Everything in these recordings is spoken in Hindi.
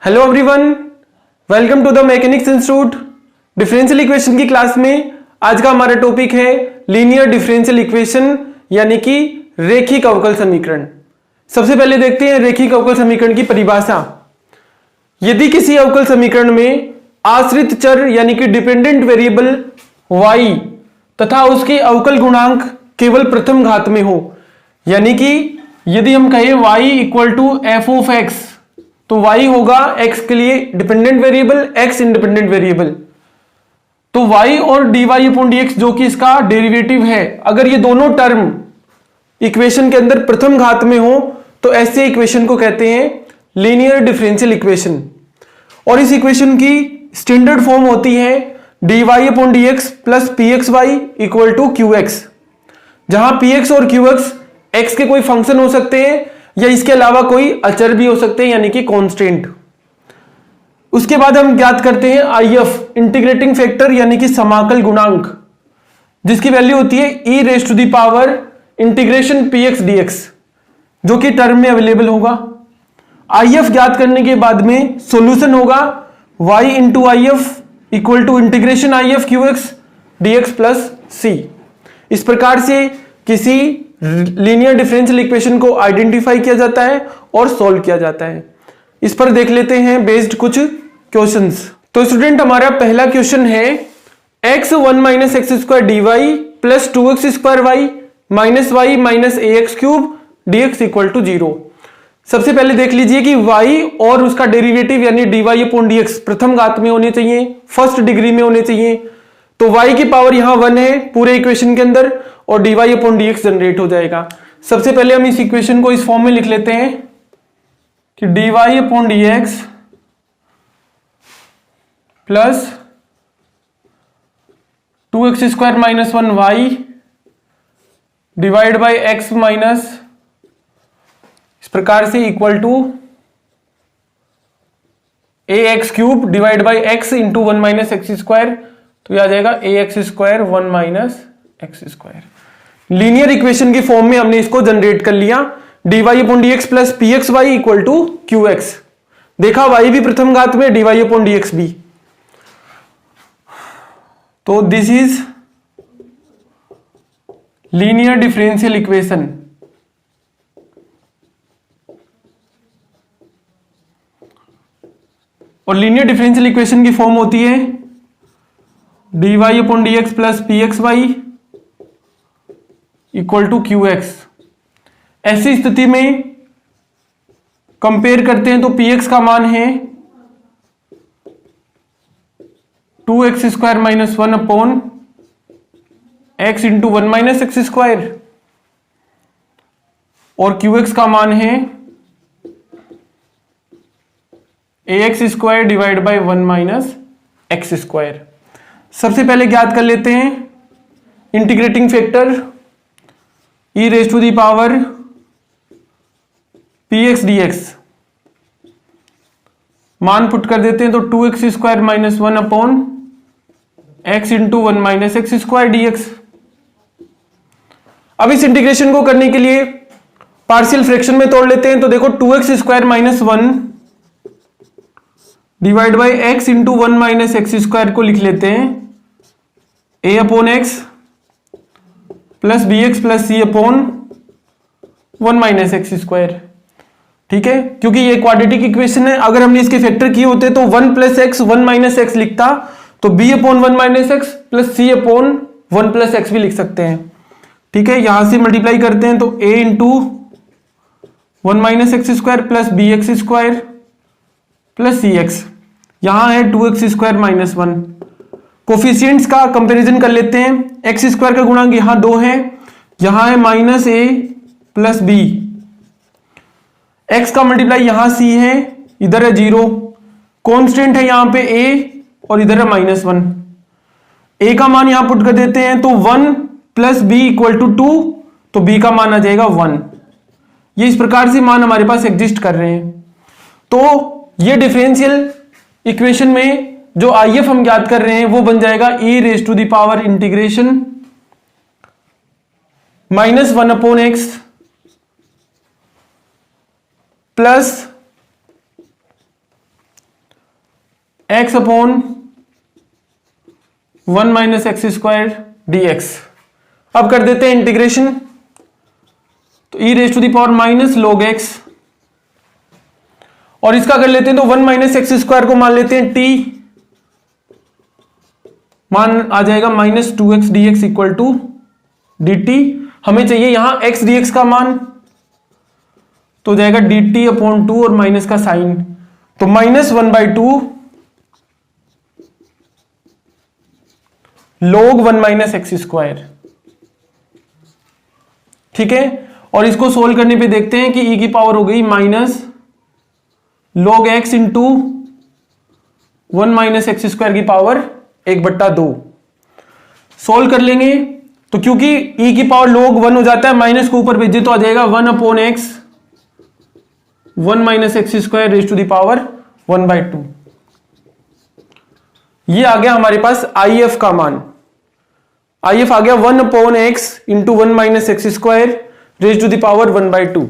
Hello everyone, welcome to the mechanics institute. Differential equation की क्लास में आज का हमारा टॉपिक है लीनियर डिफरेंशियल इक्वेशन यानी कि रेखिक अवकल समीकरण। सबसे पहले देखते हैं रेखिक अवकल समीकरण की परिभाषा। यदि किसी अवकल समीकरण में आश्रित चर यानी कि डिपेंडेंट वेरिएबल y तथा उसके अवकल गुणांक केवल प्रथम घात में हो, यानी कि यदि हम कहें y equal to F of X, तो y होगा x के लिए dependent variable, x independent variable. तो y और dy अपॉन dx जो कि इसका डेरिवेटिव है, अगर ये दोनों टर्म इक्वेशन के अंदर प्रथम घात में हो तो ऐसे इक्वेशन को कहते हैं लीनियर डिफरेंशियल इक्वेशन। और इस इक्वेशन की स्टैंडर्ड फॉर्म होती है dy upon dx plus pxy equal to qx, जहां px और qx x के कोई फंक्शन हो सकते हैं या इसके अलावा कोई अचर भी हो सकते हैं यानी कि कांस्टेंट। उसके बाद हम ज्ञात करते हैं IF इंटीग्रेटिंग फैक्टर यानी कि समाकल गुणांक, जिसकी वैल्यू होती है e raise to the power integration px dx, जो कि टर्म में अवेलेबल होगा। IF ज्ञात करने के बाद में सॉल्यूशन होगा y into IF equal to integration IF qx dx plus c। इस प्रकार से किसी लीनियर डिफरेंशियल इक्वेशन को आइडेंटिफाई किया जाता है और सॉल्व किया जाता है। इस पर देख लेते हैं बेस्ड कुछ क्वेश्चंस। तो स्टूडेंट, हमारा पहला क्वेश्चन है x 1 minus x square D Y plus 2x square Y minus Y minus A X cube D x equal to 0। सबसे पहले देख लीजिए कि y और उसका डेरिवेटिव यानी dy अपॉन dx प्रथम घात में होने चाहिए, फर्स्ट डिग्री में होने चाहिए। तो y की पावर यहां 1 है पूरे इक्वेशन के अंदर और dy अपॉन dx जनरेट हो जाएगा। सबसे पहले हम इस इक्वेशन को इस फॉर्म में लिख लेते हैं कि dy upon dx plus 2x square minus 1y divide by x minus, इस प्रकार से equal to A X cube divide by X into 1 minus x square, तो यह आ जाएगा A X square 1 minus x square. Linear equation की फॉर्म में हमने इसको जनरेट कर लिया। dy upon dx plus pxy equal to qx। देखा y भी प्रथम घात में, dy अपॉन dx भी। तो this is linear differential equation. और लीनियर डिफरेंशियल इक्वेशन की फॉर्म होती है dy upon dx plus pxy equal to qx। ऐसी स्थिति में कंपेयर करते हैं तो px का मान है 2x square minus 1 upon x into 1 minus x square, और qx का मान है ax square divide by 1 minus x square. सबसे पहले ज्ञात कर लेते हैं integrating factor e raise to the power px dx। मान पुट कर देते हैं तो 2x square minus 1 upon x into 1 minus x square dx। अब इस इंटीग्रेशन को करने के लिए पार्शियल फ्रैक्शन में तोड़ लेते हैं। तो देखो 2x square minus 1 divide by X into 1 minus x square को लिख लेते हैं a upon X plus B X plus C upon 1 minus x square. ठीक है, क्योंकि ये क्वाड्रेटिक इक्वेशन है। अगर हमने इसके फैक्टर किए होते तो 1 प्लस एक्स 1 माइनस एक्स लिखता, तो b upon 1 minus X plus C upon 1 plus X भी लिख सकते हैं। ठीक है, यहां से मल्टीप्लाई करते हैं तो a into 1 minus x square plus B X square plus C X. यहां है 2x स्क्वायर माइनस 1। कोफिशिएंट्स का कंपैरिजन कर लेते हैं। एक्स स्क्वायर का गुणांक यहां 2 है, यहां है माइनस ए प्लस बी। एक्स का मल्टीप्लाई यहां सी है, इधर है 0। कांस्टेंट है यहां पे ए और इधर है माइनस 1। ए का मान यहां पुट कर देते हैं तो 1 प्लस बी इक्वल टू 2, तो बी का मान आ जाएगा 1। ये इस प्रकार से मान हमारे पास एग्जिस्ट कर रहे हैं। तो ये डिफरेंशियल इक्वेशन में जो IF हम ज्ञात कर रहे हैं वो बन जाएगा e raise to the power integration minus 1 upon X plus x upon 1 minus x square dx। अब कर देते हैं इंटीग्रेशन, तो e raise to the power minus log x, और इसका कर लेते हैं तो 1 माइनस एक्स स्क्वायर को मान लेते हैं t, मान आ जाएगा minus 2x dx equal to dt। हमें चाहिए यहां x dx का मान, तो हो जाएगा dt अपॉन 2 और माइनस का साइन, तो minus 1/2 log 1 minus x square. ठीक है, और इसको सोल्व करने पे देखते हैं कि e की पावर हो गई minus log x into 1 minus x square की पावर 1/2। सोल्व कर लेंगे तो क्योंकि e की पावर log 1 हो जाता है, माइनस को ऊपर भेजे तो आ जाएगा 1 upon X 1 minus x square raise to the power 1/2। ये आ गया हमारे पास IF का मान। IF आ गया 1 upon X into 1 minus x square raise to the power 1/2।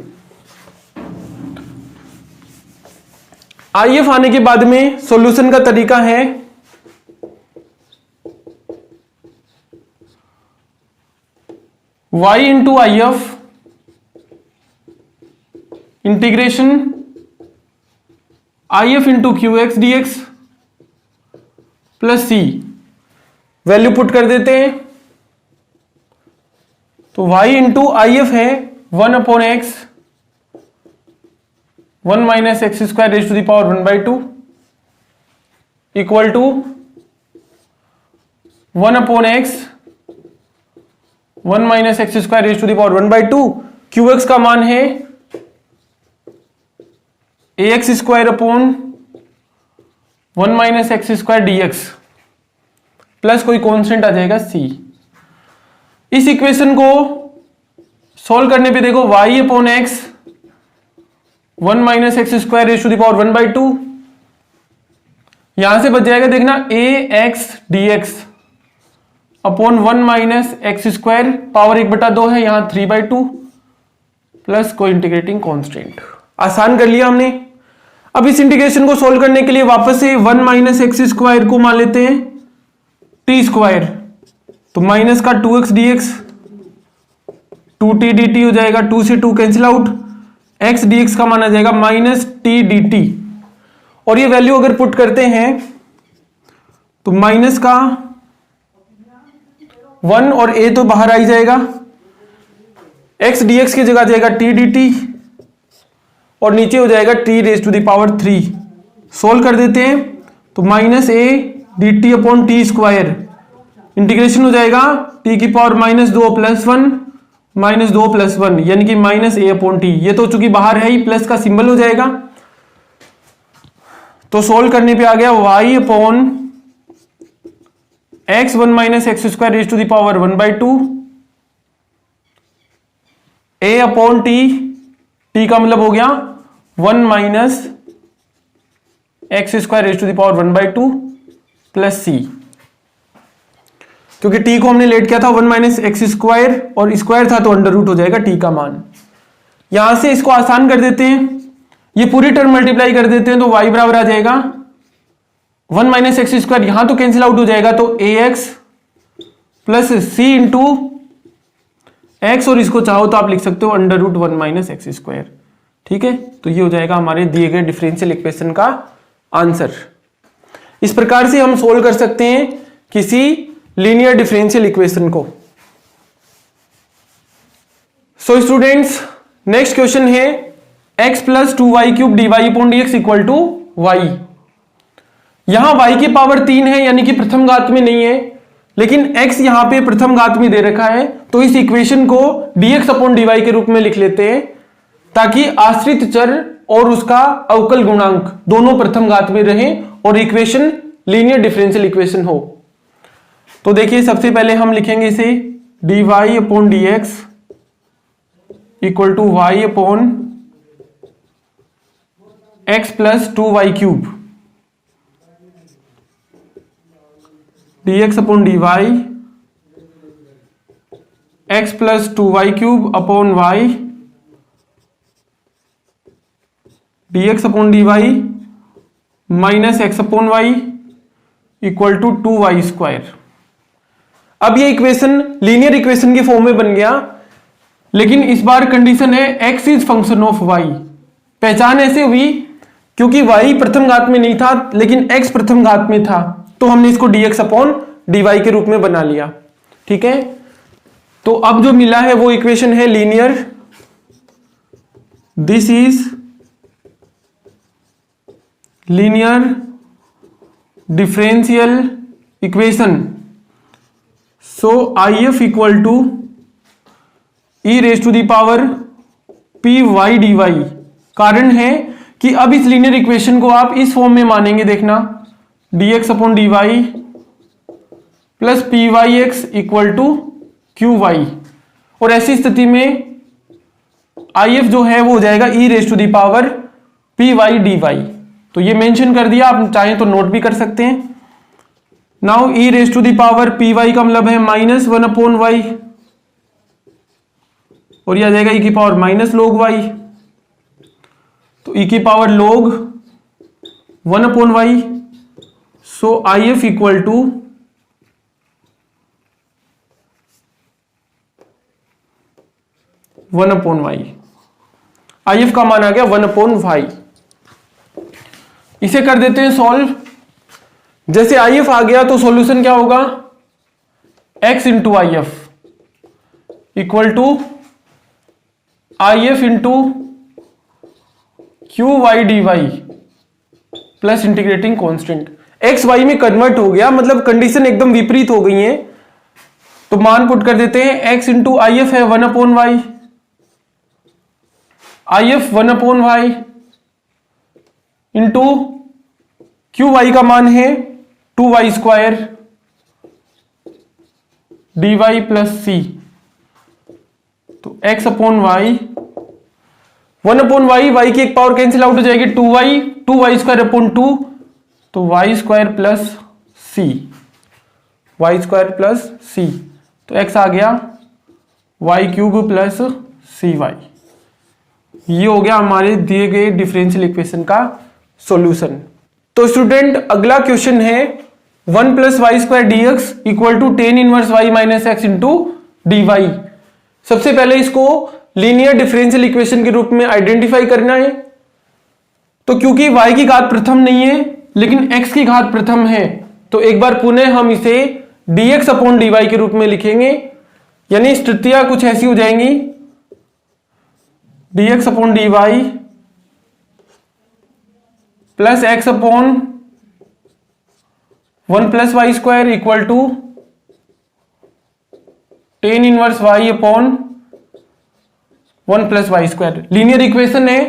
IF आने के बाद में सॉल्यूशन का तरीका है y into IF integration IF into QX dx plus C। Value put कर देते हैं, तो y इंटू IF है 1 upon X 1 minus x square raise to the power 1/2 equal to 1 upon X 1 minus x square raise to the power 1/2। QX का मान है ax square upon 1 minus x square dx plus कोई कांस्टेंट आ जाएगा c। इस इक्वेशन को सॉल्व करने पे देखो y upon X 1 minus x square raise to the power 1/2, यहां से बच जाएगा देखना ax dx upon 1 minus x square power 1/2 है, यहां 3/2 प्लस कोई इंटीग्रेटिंग कांस्टेंट। आसान कर लिया हमने। अब इस इंटीग्रेशन को सॉल्व करने के लिए वापस से 1 माइनस एक्स स्क्वायर को मान लेते हैं टी स्क्वायर, तो माइनस का 2x dx 2t dt हो जाएगा, 2 से 2 कैंसिल आउट, x dx का मान आ जाएगा माइनस t dt। और ये वैल्यू अगर पुट करते हैं तो माइनस का 1 और a तो बाहर आ ही जाएगा, x dx की जगह आ जाएगा t dt और नीचे हो जाएगा t raise to the power 3। Solve कर देते हैं तो minus a dt upon T square integration हो जाएगा t की power minus 2 plus 1 minus 2 plus 1 यानी कि माइनस a अपॉन टी। ये तो चूंकि बाहर है ही, प्लस का सिंबल हो जाएगा, तो सोल्व करने पे आ गया y upon X 1 minus x square raise to the power 1/2 a upon t का मतलब हो गया 1 minus x square raise to the power 1/2 plus c। क्योंकि t को हमने लेट किया था 1 माइनस एक्स स्क्वायर और स्क्वायर था तो अंडर रूट हो जाएगा t का मान। यहां से इसको आसान कर देते हैं, ये पूरी टर्म मल्टीप्लाई कर देते हैं तो y बराबर आ जाएगा 1 माइनस एक्स स्क्वायर, यहां तो कैंसिल आउट हो जाएगा तो ax plus c into X, और इसको चाहो तो आप लिख सकते हो under root 1 minus x square. ठीक है, तो ये हो जाएगा हमारे दिए गए डिफरेंशियल इक्वेशन का आंसर। इस प्रकार से हम सोल्व कर सकते हैं किसी लीनियर डिफरेंशियल इक्वेशन को। सो स्टूडेंट्स, नेक्स्ट क्वेश्चन है x plus 2y cube dy upon dx equal to y। यहां y की पावर 3 है यानी कि प्रथम घात में नहीं है, लेकिन x यहां पे प्रथम घात में दे रखा है, तो इस इक्वेशन को dx अपॉन dy के रूप में लिख लेते हैं ताकि आश्रित चर और उसका अवकल गुणांक दोनों प्रथम घात में रहें और इक्वेशन लीनियर डिफरेंशियल इक्वेशन हो। तो देखिए सबसे पहले हम लिखेंगे इसे dy upon dx equal to y upon x plus 2y cube, dx upon dy x plus 2y cube upon y, dx upon dy minus X upon Y equal to 2y²। अब ये इक्वेशन लीनियर इक्वेशन के फॉर्म में बन गया, लेकिन इस बार कंडीशन है x is function of y। पहचान ऐसे हुई क्योंकि y प्रथम घात में नहीं था लेकिन x प्रथम घात में था, तो हमने इसको dx अपॉन dy के रूप में बना लिया। ठीक है, तो अब जो मिला है वो इक्वेशन है linear, this is linear differential equation. So IF equal to e raise to the power py dy। कारण है कि अब इस लीनियर इक्वेशन को आप इस फॉर्म में मानेंगे, देखना dx upon dy plus pyx equal to qy, और ऐसी स्थिति में IF जो है वो हो जाएगा e raise to the power py dy। तो ये मेंशन कर दिया, आप चाहें तो नोट भी कर सकते हैं। Now e raise to the power py का मतलब है माइनस 1 अपॉन y, और यह आ जाएगा e की पावर माइनस log y। तो e की power log 1 upon y। So IF equal to 1 upon y। IF का मान आ गया 1 अपॉन y। इसे कर देते हैं सॉल्व। जैसे IF आ गया तो सॉल्यूशन क्या होगा, x into IF equal to IF into QY dy plus integrating constant. x y में कन्वर्ट हो गया, मतलब कंडीशन एकदम विपरीत हो गई है, तो मान पुट कर देते हैं। x इंटू IF है 1 upon y, IF 1 upon y into QY का मान है 2y² dy प्लस c। तो x upon y 1 upon y की एक पावर कैंसिल आउट हो जाएगी 2y² अपॉन 2, तो y² plus c, y² plus c। तो x आ गया y³ प्लस cy। ये हो गया हमारे दिए गए डिफरेंशियल इक्वेशन का सॉल्यूशन। तो स्टूडेंट अगला क्वेश्चन है 1 plus y² dx equal to tan inverse y minus X into dy। सबसे पहले इसको लीनियर डिफरेंशियल इक्वेशन के रूप में आइडेंटिफाई करना है। तो क्योंकि y की घात प्रथम नहीं है लेकिन x की घात प्रथम है, तो एक बार पुनः हम इसे dx अपॉन dy के रूप में लिखेंगे, यानी स्थितियां कुछ ऐसी हो जाएंगी dx upon dy plus x upon 1 plus y² equal to tan inverse y upon 1 plus y²। Linear equation है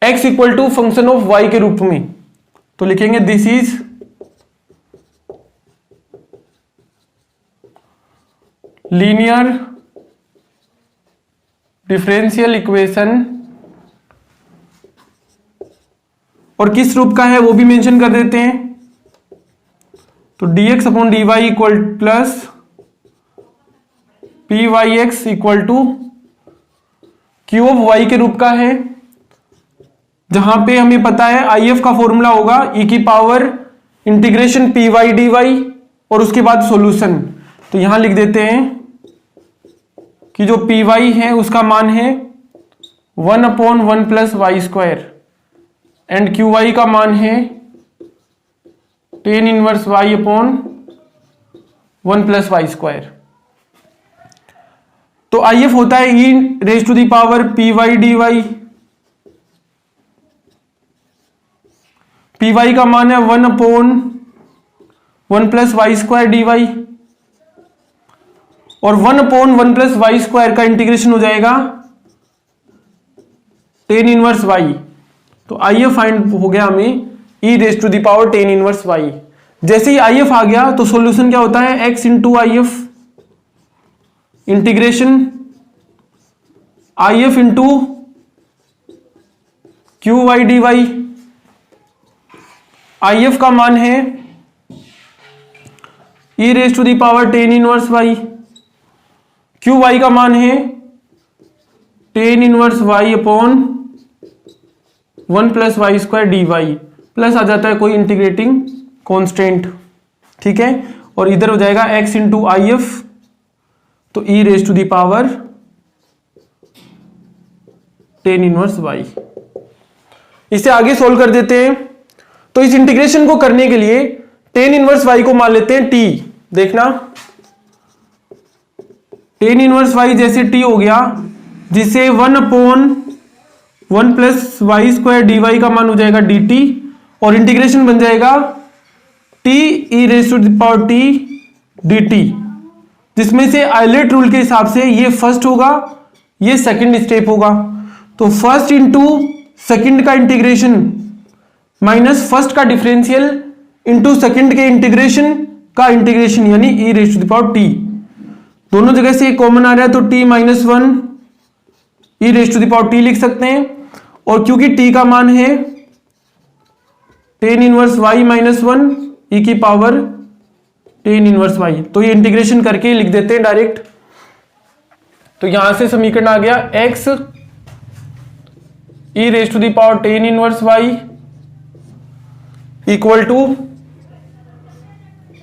x equal to function of y के रूप में, तो लिखेंगे this is linear differential equation, और किस रूप का है वो भी मेंशन कर देते हैं। तो dx upon dy equal plus pyx equal to q of y के रूप का है, जहां पे हमें पता है IF का फॉर्मूला होगा e की पावर इंटीग्रेशन py dy और उसके बाद सॉल्यूशन। तो यहां लिख देते हैं कि जो py है उसका मान है 1 upon 1 plus y² and qy का मान है ten inverse y upon 1 plus y²। तो IF होता है e raise to the power py dy। py का मान है 1 अपॉन 1 प्लस y² dy, और 1 अपॉन 1 प्लस y² का इंटीग्रेशन हो जाएगा टेन इनवर्स y। तो IF फाइंड हो गया हमें e raise to the power ten inverse y। जैसे ही IF आ गया तो सॉल्यूशन क्या होता है, x into IF integration IF into QY dy। IF का मान है e raise to the power ten inverse y, QY का मान है ten inverse y upon 1 plus y² dy plus आ जाता है कोई इंटीग्रेटिंग कांस्टेंट, ठीक है, और इधर हो जाएगा x इंटू आई एफ, तो e raise to the power ten inverse y। इसे आगे सोल्व कर देते हैं। तो इस इंटीग्रेशन को करने के लिए टेन इनवर्स y को मान लेते हैं t। देखना टेन इनवर्स y जैसे t हो गया, जिसे 1/1 plus Y square D y का मान हो जाएगा dt, और इंटीग्रेशन बन जाएगा t e raise to the power t dt, जिसमें से आइलेट रूल के हिसाब से ये फर्स्ट होगा, ये सेकंड स्टेप होगा। तो फर्स्ट इंटू सेकंड का इंटीग्रेशन माइनस फर्स्ट का डिफरेंशियल इंटू सेकंड के इंटीग्रेशन का इंटीग्रेशन, यानी e raise to the power t। दोनों जगह से कॉमन आ रहा है तो t minus 1 e raise to the power t लिख सकते हैं। और क्योंकि t का मान है ten inverse y minus 1 e की पावर टेन इनवर्स y, तो ये इंटीग्रेशन करके लिख देते हैं डायरेक्ट। तो यहां से समीकरण आ गया x e raise to the power ten inverse y equal to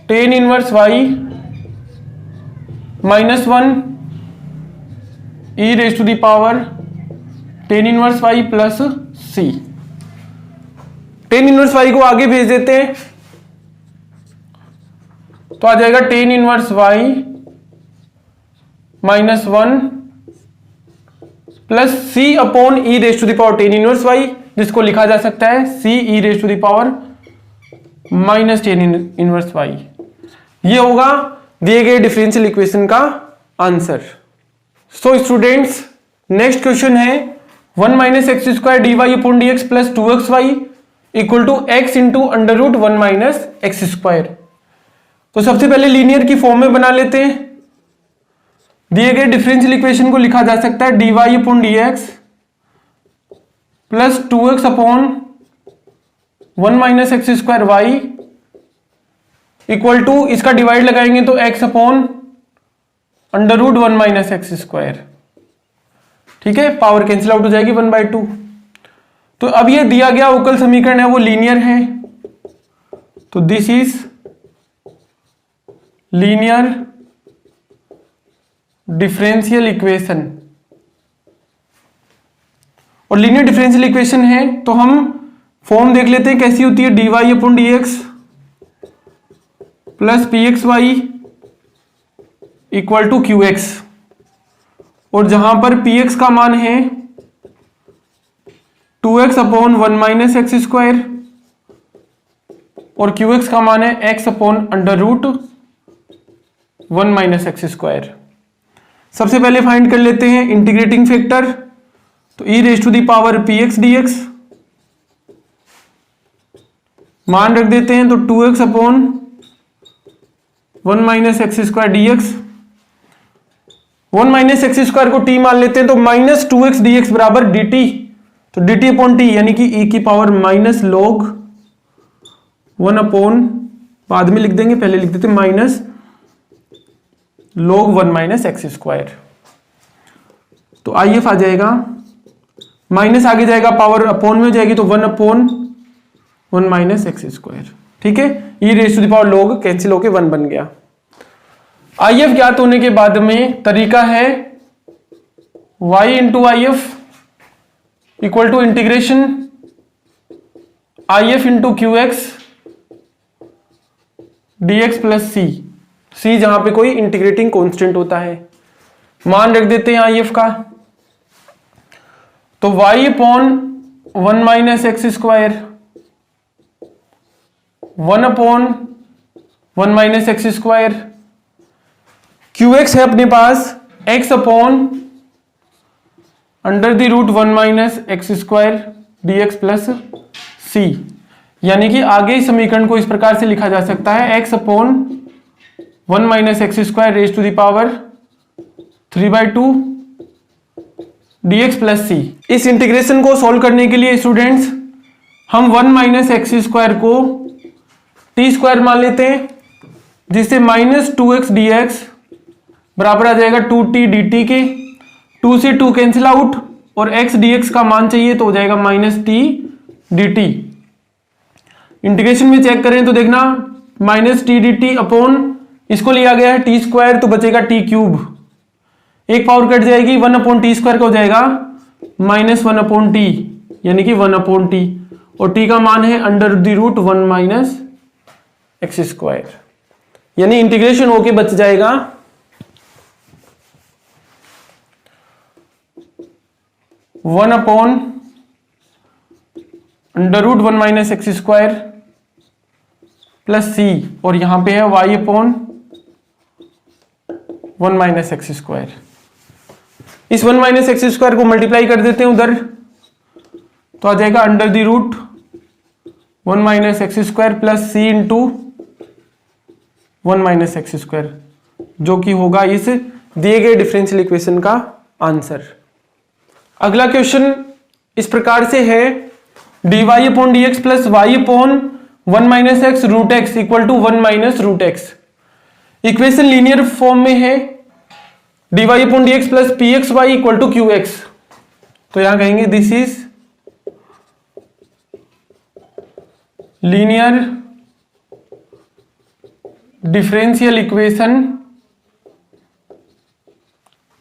tan inverse y minus 1 e raise to the power ten inverse y plus c। Tan inverse y को आगे भेज देते हैं, तो आ जाएगा tan inverse y minus 1 plus c upon e raise to the power ten inverse y, जिसको लिखा जा सकता है c e raise to the power minus tan inverse y। ये होगा दिए गए डिफरेंशियल इक्वेशन का answer. So students, next question है 1 minus x square D y upon d x plus 2xy equal to x into under root 1 minus x square. तो सबसे पहले लीनियर की फॉर्म में बना लेते हैं। दिए गए डिफरेंशियल इक्वेशन को लिखा जा सकता है dy upon d x plus 2x upon 1 minus x square y equal to, इसका डिवाइड लगाएंगे तो x upon under root 1 minus x square, ठीक है, पावर कैंसिल आउट हो जाएगी 1/2। तो अब ये दिया गया अवकल समीकरण है वो लीनियर है, तो this is linear differential equation. और लीनियर डिफरेंशियल इक्वेशन है तो हम फॉर्म देख लेते हैं कैसी होती है, dy upon d x plus p x y equal to q x, और जहां पर पी एक्स का मान है 2x upon 1 minus x square और क्यू एक्स का मान है x upon under root 1 minus x square. सबसे पहले फाइंड कर लेते हैं इंटीग्रेटिंग फैक्टर, तो e raise to the power p x D x मान रख देते हैं, तो 2x upon 1 minus x square D x, 1 minus x square को t मान लेते हैं तो माइनस 2x डी एक्स बराबर dt, तो dt अपॉन t यानी कि e की पावर माइनस लॉग 1 अपॉन, बाद में लिख देंगे, पहले लिख देते minus log 1 minus x square. तो IF आ जाएगा, माइनस आगे जाएगा पावर अपॉन में हो जाएगी तो 1 अपॉन 1 माइनस एक्स स्क्वायर, ठीक है, e raise to the power log cancel होके 1 बन गया। IF ज्ञात होने के बाद में तरीका है y into I F equal to integration IF into Q X D x plus C जहां पे कोई इंटीग्रेटिंग कांस्टेंट होता है, मान रख देते हैं IF का, तो y upon 1 minus x square 1 upon 1 minus x square, Q X है अपने पास x upon under the root 1 minus x square D x plus C, यानी कि आगे इस समीकरण को इस प्रकार से लिखा जा सकता है x upon 1 minus x square raise to the power 3/2 dx plus C. इस इंटीग्रेशन को सॉल्व करने के लिए स्टूडेंट्स हम 1 माइनस एक्स स्क्वायर को टी स्क्वायर मान लेते हैं, जिससे माइनस 2x dx बराबर आ जाएगा 2t dt के, 2 से 2 कैंसिल आउट और x dx का मान चाहिए तो हो जाएगा माइनस t dt। इंटीग्रेशन में चेक करें तो देखना minus T D T upon इसको लिया गया है टी स्क्वायर, तो बचेगा टी क्यूब, एक पावर कट जाएगी, 1 अपॉन टी स्क्वायर का हो जाएगा -1 अपॉन टी, यानी कि 1 अपॉन टी, और टी का मान है under the root 1 minus x square, यानी इंटीग्रेशन होके बच जाएगा 1 upon under root 1 minus x square plus C, और यहां पे है y upon 1 minus x square. इस 1 माइनस एक्स स्क्वायर को मल्टीप्लाई कर देते हैं उधर, तो आ जाएगा under the root 1 minus x square plus C into 1 minus x square, जो कि होगा इस दिए गए डिफरेंशियल इक्वेशन का आंसर। अगला क्वेश्चन इस प्रकार से है, dy upon d x plus y upon 1 minus x root x equal to 1 minus root x. Equation linear form में है, dy upon d x plus p x y equal to q x, तो यहां कहेंगे this is linear differential equation,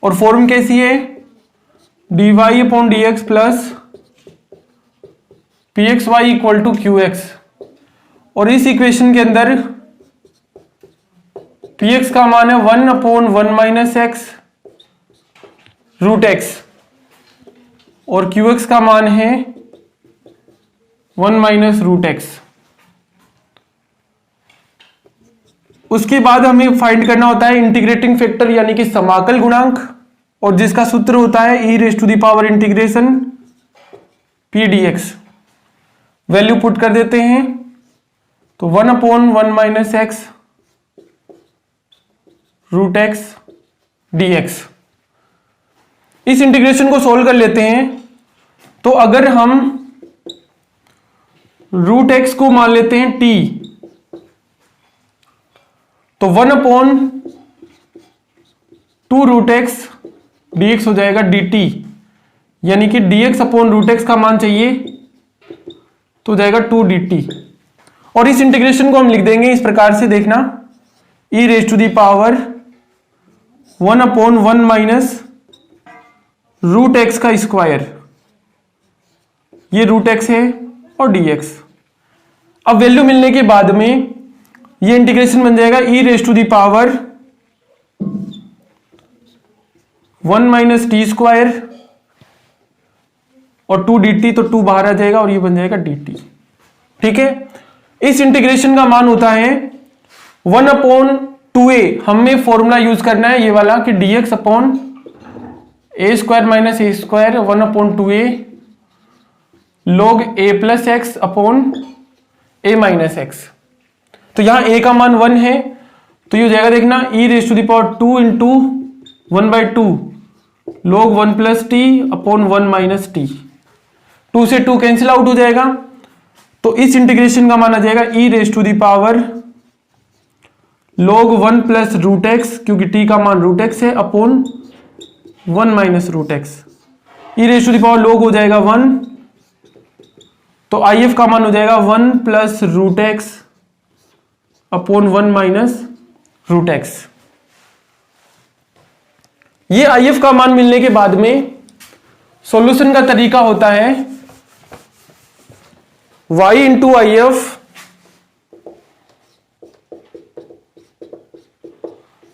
और फॉर्म कैसी है, dy upon d x plus p x y equal to q x, और इस इक्वेशन के अंदर पी एक्स का मान है 1 upon 1 minus x root x, और क्यू एक्स का मान है 1 माइनस रूट एक्स। उसके बाद हमें फाइंड करना होता है इंटीग्रेटिंग फैक्टर यानी कि समाकल गुणांक, और जिसका सूत्र होता है E raise to the power integration P D X. Value put कर देते हैं, तो 1 upon 1 minus x root x D X. इस इंटीग्रेशन को सोल्व कर लेते हैं, तो अगर हम रूट एक्स को मान लेते हैं t, तो 1 upon 2 root x D x हो जाएगा dt, यानी कि dx अपॉन रूट एक्स का मान चाहिए तो हो जाएगा 2 dt, और इस इंटीग्रेशन को हम लिख देंगे इस प्रकार से, देखना e raise to the power 1 upon 1 minus root x का स्क्वायर, ये रूट एक्स है और dx। अब वैल्यू मिलने के बाद में ये इंटीग्रेशन बन जाएगा e raise to the power 1 minus t square और 2 dt, तो 2 बाहर आ जाएगा और ये बन जाएगा dt। ठीक है, इस इंटीग्रेशन का मान होता है 1 अपॉन 2a, हमें फॉर्मूला यूज करना है ये वाला कि dx upon A square minus A square 1 upon 2a log a plus x upon a minus x. तो यहां a का मान 1 है, तो ये हो जाएगा, देखना e raise to the power 2 into 1/2 log 1 plus t upon 1 minus t, 2 से 2 कैंसिल आउट हो जाएगा, तो इस इंटीग्रेशन का मान आ जाएगा e raise to the power log 1 plus root x, क्योंकि t का मान रूट एक्स है, upon 1 minus root x. e raise to the power log हो जाएगा 1, तो if का मान हो जाएगा 1 plus root x upon 1 minus root x. ये if का मान मिलने के बाद में सॉल्यूशन का तरीका होता है y into if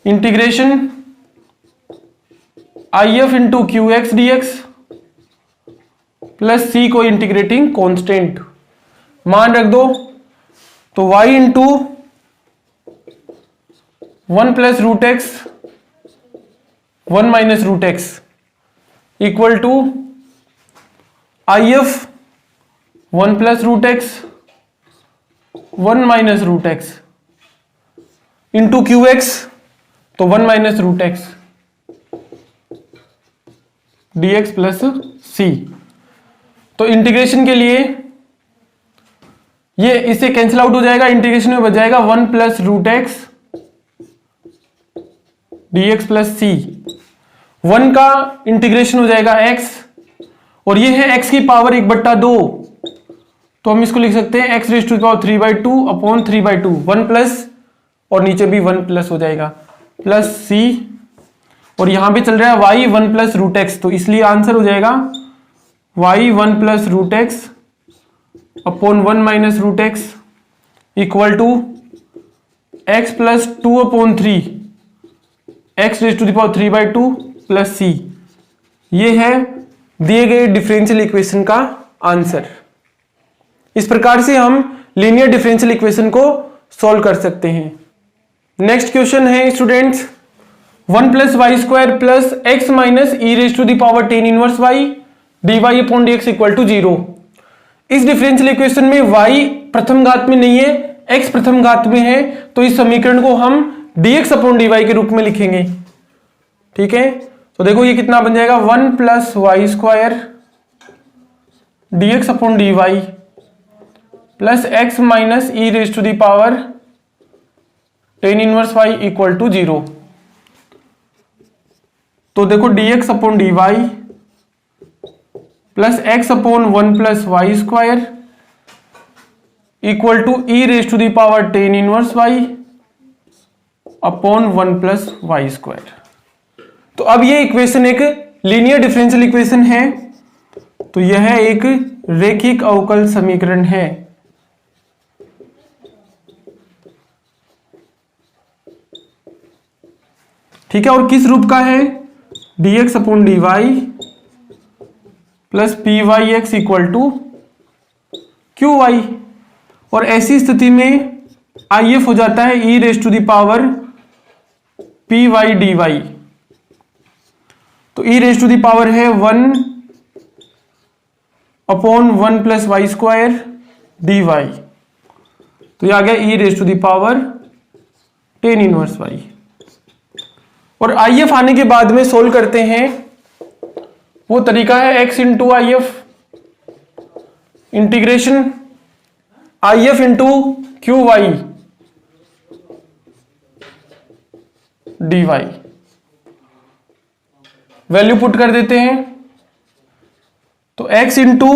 integration if into Q X D x plus c को इंटीग्रेटिंग कांस्टेंट मान रख दो, तो y into 1 plus root X 1 minus root x equal to if 1 plus root X 1 minus root X into Q x, तो 1 minus root x D x plus C. तो इंटीग्रेशन के लिए ये इससे कैंसिल आउट हो जाएगा, इंटीग्रेशन में बच जाएगा 1 plus root x D x plus C. 1 का इंटीग्रेशन हो जाएगा x, और ये है x की पावर 1/2, तो हम इसको लिख सकते हैं x raise to the power 3/2 upon 3/2, 1 plus और नीचे भी 1 प्लस हो जाएगा प्लस c, और यहां पे चल रहा है y 1 प्लस रूट एक्स, तो इसलिए आंसर हो जाएगा y 1 plus root x upon 1 minus root x equal to x plus 2 upon 3 x raise to the power 3/2 plus c। ये है दिए गए डिफरेंशियल इक्वेशन का आंसर। इस प्रकार से हम लीनियर डिफरेंशियल इक्वेशन को सॉल्व कर सकते हैं। नेक्स्ट क्वेश्चन है students, 1 plus Y square plus x minus e raise to the power 10 inverse y D y upon d x equal to 0। इस डिफरेंशियल इक्वेशन में y प्रथम घात में नहीं है, x प्रथम घात में है, तो इस समीकरण को हम dx अपॉन dy के रूप में लिखेंगे। ठीक है, तो देखो ये कितना बन जाएगा, 1 plus Y square dx upon dy plus x minus e raise to the power 10 inverse y equal to 0। तो देखो dx upon dy plus x upon 1 plus Y square equal to e raise to the power 10 inverse y upon 1 plus Y square. तो अब ये इक्वेशन एक लीनियर डिफरेंशियल इक्वेशन है, तो यह एक रैखिक अवकल समीकरण है। ठीक है, और किस रूप का है, dx upon dy plus P Y X equal to Q Y, और ऐसी स्थिति में आई एफ हो जाता है E raise to the power P Y D Y. तो E raise to the power है 1 upon 1 plus Y square D Y, तो ये आ गया E raise to the power 10 inverse Y. और आई एफ आने के बाद में सोल्व करते हैं, वो तरीका है x into I F integration I F into Q Y D Y. Value put कर देते हैं, तो x into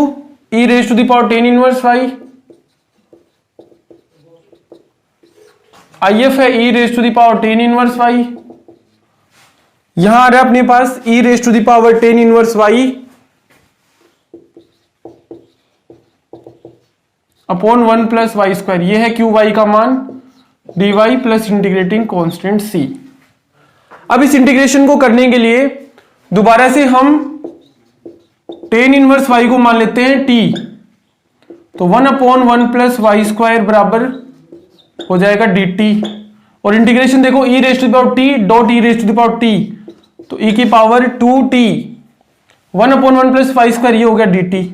E raise to the power 10 inverse Y, I F है E raise to the power 10 inverse Y, यहां आ रहा है अपने पास e raise to the power 10 inverse y upon 1 plus Y square, ये है क्यू वाई का मान, dy plus integrating constant c। अब इस इंटीग्रेशन को करने के लिए दोबारा से हम 10 इनवर्स y को मान लेते हैं t, तो 1 अपॉन 1 प्लस वाई स्क्वायर बराबर हो जाएगा dt, और इंटीग्रेशन देखो e raise to the power t dot e raise to the power t, तो e की power 2t 1 upon 1 plus Y square, ये हो गया dt,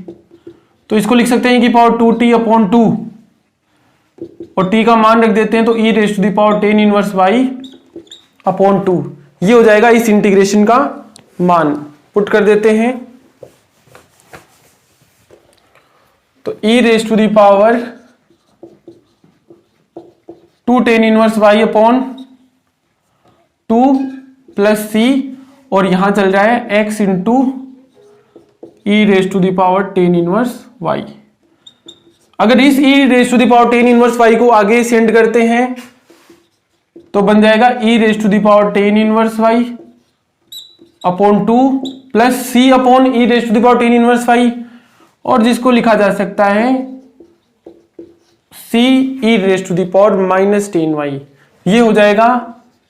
तो इसको लिख सकते हैं e की पावर 2t अपॉन 2, और t का मान रख देते हैं, तो e raise to the power 10 inverse y upon 2, ये हो जाएगा इस इंटीग्रेशन का मान। पुट कर देते हैं, तो e raise to the power 2 10 inverse y upon 2 plus c, और यहां चल रहा है x into E raise to the power 10 inverse y। अगर इस E raise to the power 10 inverse y को आगे सेंड करते हैं तो बन जाएगा E raise to the power 10 inverse y upon 2 plus c upon E raise to the power 10 inverse y, और जिसको लिखा जा सकता है c e raise to the power minus 10y। ये हो जाएगा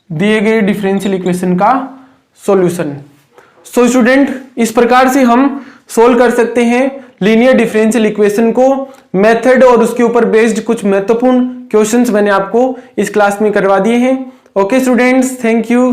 दिए गए डिफरेंशियल इक्वेशन का सॉल्यूशन। सो स्टूडेंट, इस प्रकार से हम सोल्व कर सकते हैं लीनियर डिफरेंशियल इक्वेशन को। मेथड और उसके ऊपर बेस्ड कुछ महत्वपूर्ण क्वेश्चंस मैंने आपको इस क्लास में करवा दिए हैं। Okay students, thank you.